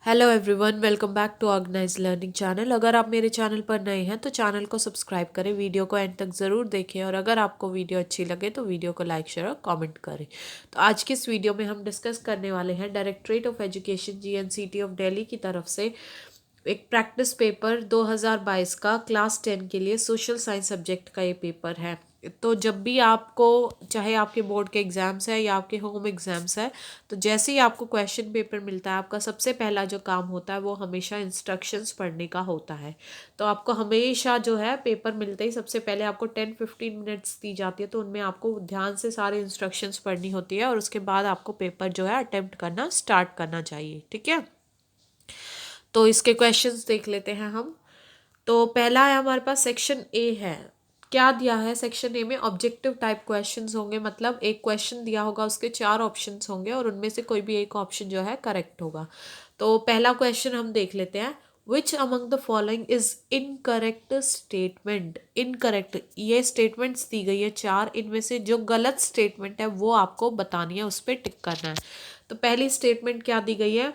Hello everyone, welcome back to organise learning channel. अगर आप मेरे चैनल पर नए हैं तो चैनल को सब्सक्राइब करें, वीडियो को एंड तक ज़रूर देखें और अगर आपको वीडियो अच्छी लगे तो वीडियो को लाइक शेयर और कमेंट करें। तो आज की इस वीडियो में हम डिस्कस करने वाले हैं directorate of education GNCT of Delhi की तरफ से एक प्रैक्टिस पेपर 2022 का क्लास 10 के लिए सोशल साइंस सब्जेक्ट का ये पेपर है। तो जब भी आपको, चाहे आपके बोर्ड के एग्ज़ाम्स है या आपके होम एग्ज़ाम्स है, तो जैसे ही आपको क्वेश्चन पेपर मिलता है, आपका सबसे पहला जो काम होता है वो हमेशा इंस्ट्रक्शंस पढ़ने का होता है। तो आपको हमेशा जो है पेपर मिलते ही सबसे पहले आपको 10-15 मिनट्स दी जाती है, तो उनमें आपको ध्यान से सारे इंस्ट्रक्शंस पढ़नी होती है और उसके बाद आपको पेपर जो है अटेम्प्ट करना स्टार्ट करना चाहिए। ठीक है, तो इसके क्वेश्चंस देख लेते हैं हम। तो पहला है हमारे पास सेक्शन ए है। क्या दिया है सेक्शन ए में? ऑब्जेक्टिव टाइप क्वेश्चंस होंगे, मतलब एक क्वेश्चन दिया होगा, उसके 4 ऑप्शंस होंगे और उनमें से कोई भी एक ऑप्शन जो है करेक्ट होगा। तो पहला क्वेश्चन हम देख लेते हैं। Which among the following is incorrect statement? Incorrect ये स्टेटमेंट्स दी गई है 4, इनमें से जो गलत स्टेटमेंट है वो आपको बतानी है, उस पर टिक करना है। तो पहली स्टेटमेंट क्या दी गई है?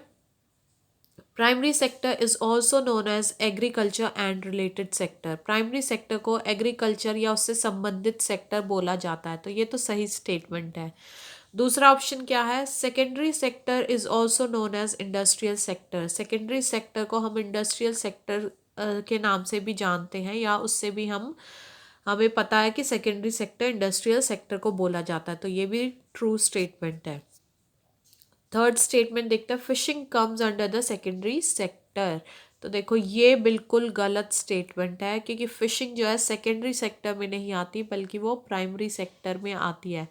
Primary sector is also known as agriculture and related sector. Primary sector को एग्रीकल्चर या उससे संबंधित सेक्टर बोला जाता है, तो ये तो सही स्टेटमेंट है। दूसरा ऑप्शन क्या है? Secondary sector is also known as industrial sector. Secondary sector को हम इंडस्ट्रियल सेक्टर के नाम से भी जानते हैं, या उससे भी हमें पता है कि सेकेंडरी सेक्टर इंडस्ट्रियल सेक्टर को बोला जाता है, तो ये भी ट्रू स्टेटमेंट है। थर्ड स्टेटमेंट देखते हैं। Fishing comes under the secondary sector. तो देखो ये बिल्कुल गलत स्टेटमेंट है, क्योंकि फिशिंग जो है सेकेंडरी सेक्टर में नहीं आती बल्कि वो प्राइमरी सेक्टर में आती है।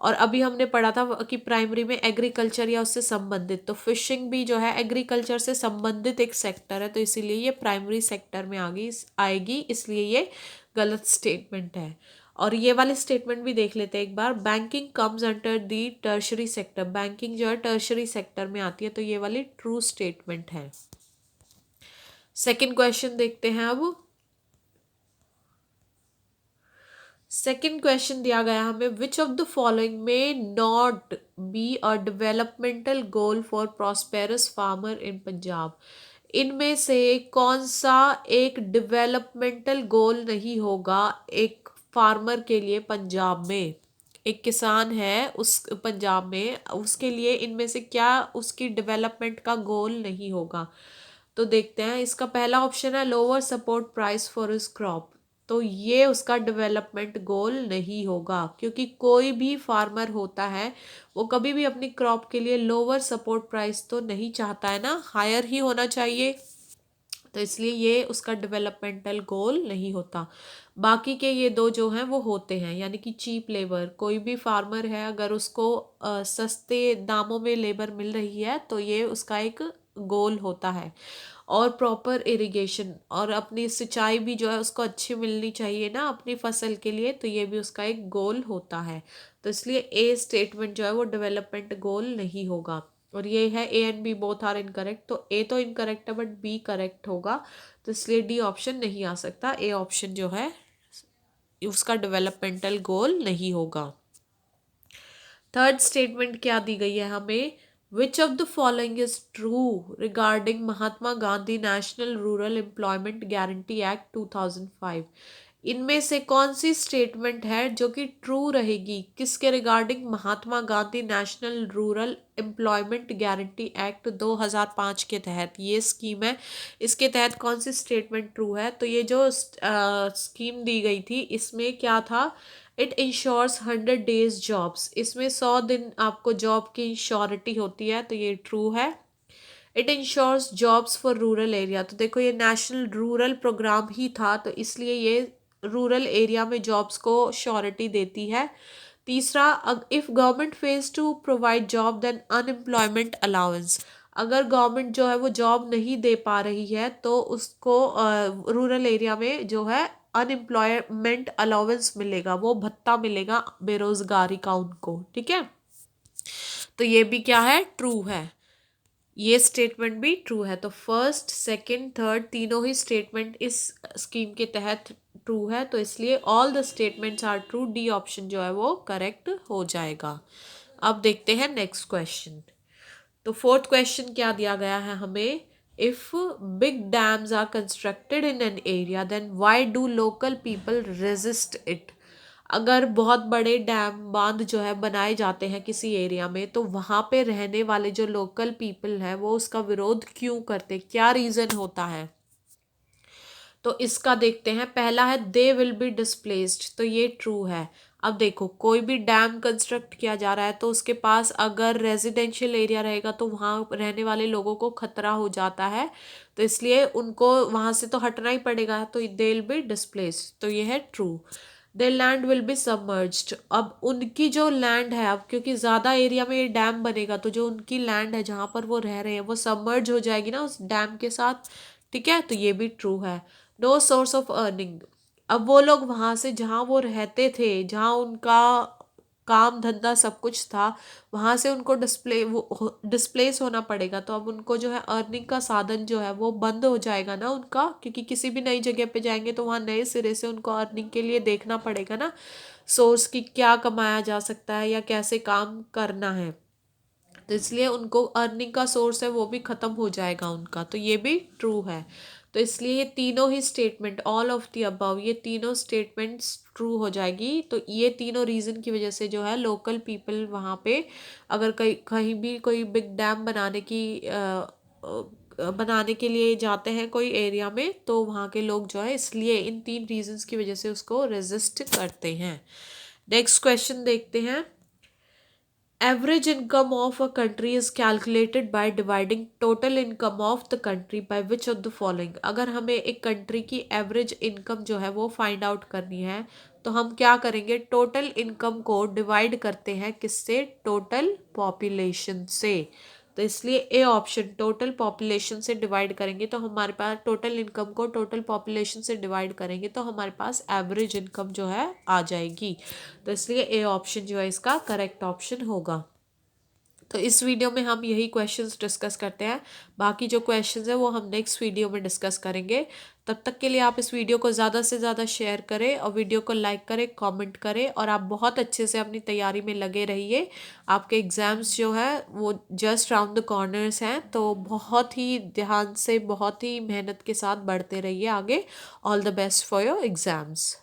और अभी हमने पढ़ा था कि प्राइमरी में एग्रीकल्चर या उससे संबंधित, तो फिशिंग भी जो है एग्रीकल्चर से संबंधित एक सेक्टर है, तो इसीलिए ये प्राइमरी सेक्टर में आएगी, इसलिए ये गलत स्टेटमेंट है। और ये वाले स्टेटमेंट भी देख लेते हैं एक बार। Banking comes under the tertiary sector. Banking जो है टर्शरी सेक्टर में आती है, तो ये वाली ट्रू स्टेटमेंट है। सेकंड क्वेश्चन देखते हैं अब। सेकंड क्वेश्चन दिया गया हमें। विच ऑफ द फॉलोइंग में not be a developmental goal for prosperous farmer in Punjab? इनमें से कौन सा एक डेवलपमेंटल गोल नहीं होगा एक फार्मर के लिए पंजाब में? एक किसान है उस पंजाब में, उसके लिए इनमें से क्या उसकी डेवलपमेंट का गोल नहीं होगा? तो देखते हैं। इसका पहला ऑप्शन है lower support price for his crop. तो ये उसका डेवलपमेंट गोल नहीं होगा, क्योंकि कोई भी फार्मर होता है वो कभी भी अपनी क्रॉप के लिए लोअर सपोर्ट प्राइस तो नहीं चाहता है ना, हायर ही होना चाहिए। तो इसलिए ये उसका डेवलपमेंटल गोल नहीं होता। बाकी के ये दो जो हैं वो होते हैं, यानी कि चीप लेबर। कोई भी फार्मर है अगर उसको सस्ते दामों में लेबर मिल रही है तो ये उसका एक गोल होता है। और प्रॉपर इरिगेशन, और अपनी सिंचाई भी जो है उसको अच्छी मिलनी चाहिए ना अपनी फसल के लिए, तो ये भी उसका एक गोल होता है। तो इसलिए ए स्टेटमेंट जो है वो डेवलपमेंट गोल नहीं होगा। और ये है A and B both are incorrect, तो ए तो इनकरेक्ट है बट बी करेक्ट होगा, तो इसलिए डी ऑप्शन नहीं आ सकता। ए ऑप्शन जो है उसका डेवलपमेंटल गोल नहीं होगा। थर्ड स्टेटमेंट क्या दी गई है हमें? Which of the following is true regarding Mahatma Gandhi National Rural Employment Guarantee Act 2005? इनमें से कौन सी स्टेटमेंट है जो कि ट्रू रहेगी किसके regarding? Mahatma Gandhi National Rural Employment Guarantee Act 2005 के तहत ये स्कीम है, इसके तहत कौन सी स्टेटमेंट ट्रू है? तो ये जो स्कीम दी गई थी इसमें क्या था? It ensures 100 days jobs. इसमें 100 दिन आपको जॉब की इंश्योरिटी होती है, तो ये ट्रू है। It ensures jobs for rural area. तो देखो ये नेशनल रूरल प्रोग्राम ही था, तो इसलिए ये रूरल एरिया में जॉब्स को श्योरिटी देती है। तीसरा, if government fails to provide job then unemployment allowance. अगर गवर्नमेंट जो है वो जॉब नहीं दे पा रही है तो उसको रूरल एरिया में जो है अनएम्प्लॉयमेंट अलाउंस मिलेगा, वो भत्ता मिलेगा बेरोजगारी का उनको। ठीक है, तो ये भी क्या है? ट्रू है। ये स्टेटमेंट भी ट्रू है। तो फर्स्ट, सेकंड, थर्ड तीनों ही स्टेटमेंट इस स्कीम के तहत ट्रू है, तो इसलिए all the statements are true. D option जो है वो करेक्ट हो जाएगा। अब देखते हैं नेक्स्ट क्वेश्चन। तो फोर्थ क्वेश्चन क्या दिया गया है हमें, if big dams are constructed in an area then why do local people resist it. अगर बहुत बड़े डैम बांध जो है बनाए जाते हैं किसी एरिया में, तो वहाँ पे रहने वाले जो लोकल पीपल हैं वो उसका विरोध क्यों करते, क्या रीज़न होता है। तो इसका देखते हैं, पहला है दे विल बी डिस्प्लेस्ड, तो ये ट्रू है। अब देखो कोई भी डैम कंस्ट्रक्ट किया जा रहा है तो उसके पास अगर रेजिडेंशियल एरिया रहेगा तो वहाँ रहने वाले लोगों को खतरा हो जाता है, तो इसलिए उनको वहाँ से तो हटना ही पड़ेगा, तो दे विल बी डिस्प्लेस्ड, तो ये है true. There land will be submerged, अब उनकी जो लैंड है, अब क्योंकि ज़्यादा एरिया में ये डैम बनेगा तो जो उनकी लैंड है जहाँ पर वो रह रहे हैं वो सबमर्ज हो जाएगी ना उस डैम के साथ, ठीक है, तो ये भी ट्रू है। नो सोर्स ऑफ अर्निंग, अब वो लोग वहाँ से जहाँ वो रहते थे, जहाँ उनका काम धंधा सब कुछ था, वहाँ से उनको डिस्प्लेस होना पड़ेगा, तो अब उनको जो है अर्निंग का साधन जो है वो बंद हो जाएगा ना उनका, क्योंकि किसी भी नई जगह पे जाएंगे तो वहाँ नए सिरे से उनको अर्निंग के लिए देखना पड़ेगा ना, सोर्स की क्या कमाया जा सकता है या कैसे काम करना है, तो इसलिए उनको अर्निंग का सोर्स है वो भी ख़त्म हो जाएगा उनका, तो ये भी ट्रू है। तो इसलिए ये तीनों ही statement, all of the above, ये तीनों स्टेटमेंट्स ट्रू हो जाएगी। तो ये तीनों रीज़न की वजह से जो है लोकल पीपल वहाँ पे अगर कहीं कहीं भी कोई बिग डैम बनाने के लिए जाते हैं कोई एरिया में, तो वहाँ के लोग जो है इसलिए इन तीन रीजंस की वजह से उसको रेजिस्ट करते हैं। नेक्स्ट क्वेश्चन देखते हैं, average income of a country is calculated by dividing total income of the country by which of the following। अगर हमें एक कंट्री की एवरेज इनकम जो है वो फाइंड आउट करनी है तो हम क्या करेंगे, टोटल इनकम को डिवाइड करते हैं किससे, टोटल पॉपुलेशन से। तो इसलिए ए ऑप्शन, टोटल पॉपुलेशन से डिवाइड करेंगे तो हमारे पास टोटल इनकम को टोटल पॉपुलेशन से डिवाइड करेंगे तो हमारे पास एवरेज इनकम जो है आ जाएगी। तो इसलिए ए ऑप्शन जो है इसका करेक्ट ऑप्शन होगा। तो इस वीडियो में हम यही क्वेश्चंस डिस्कस करते हैं, बाकी जो क्वेश्चंस है वो हम नेक्स्ट वीडियो में डिस्कस करेंगे। तब तक के लिए आप इस वीडियो को ज़्यादा से ज़्यादा शेयर करें और वीडियो को लाइक करें, कमेंट करें, और आप बहुत अच्छे से अपनी तैयारी में लगे रहिए। आपके एग्ज़ाम्स जो है वो जस्ट राउंड द कॉर्नर्स हैं, तो बहुत ही ध्यान से बहुत ही मेहनत के साथ बढ़ते रहिए आगे। All the best for your exams.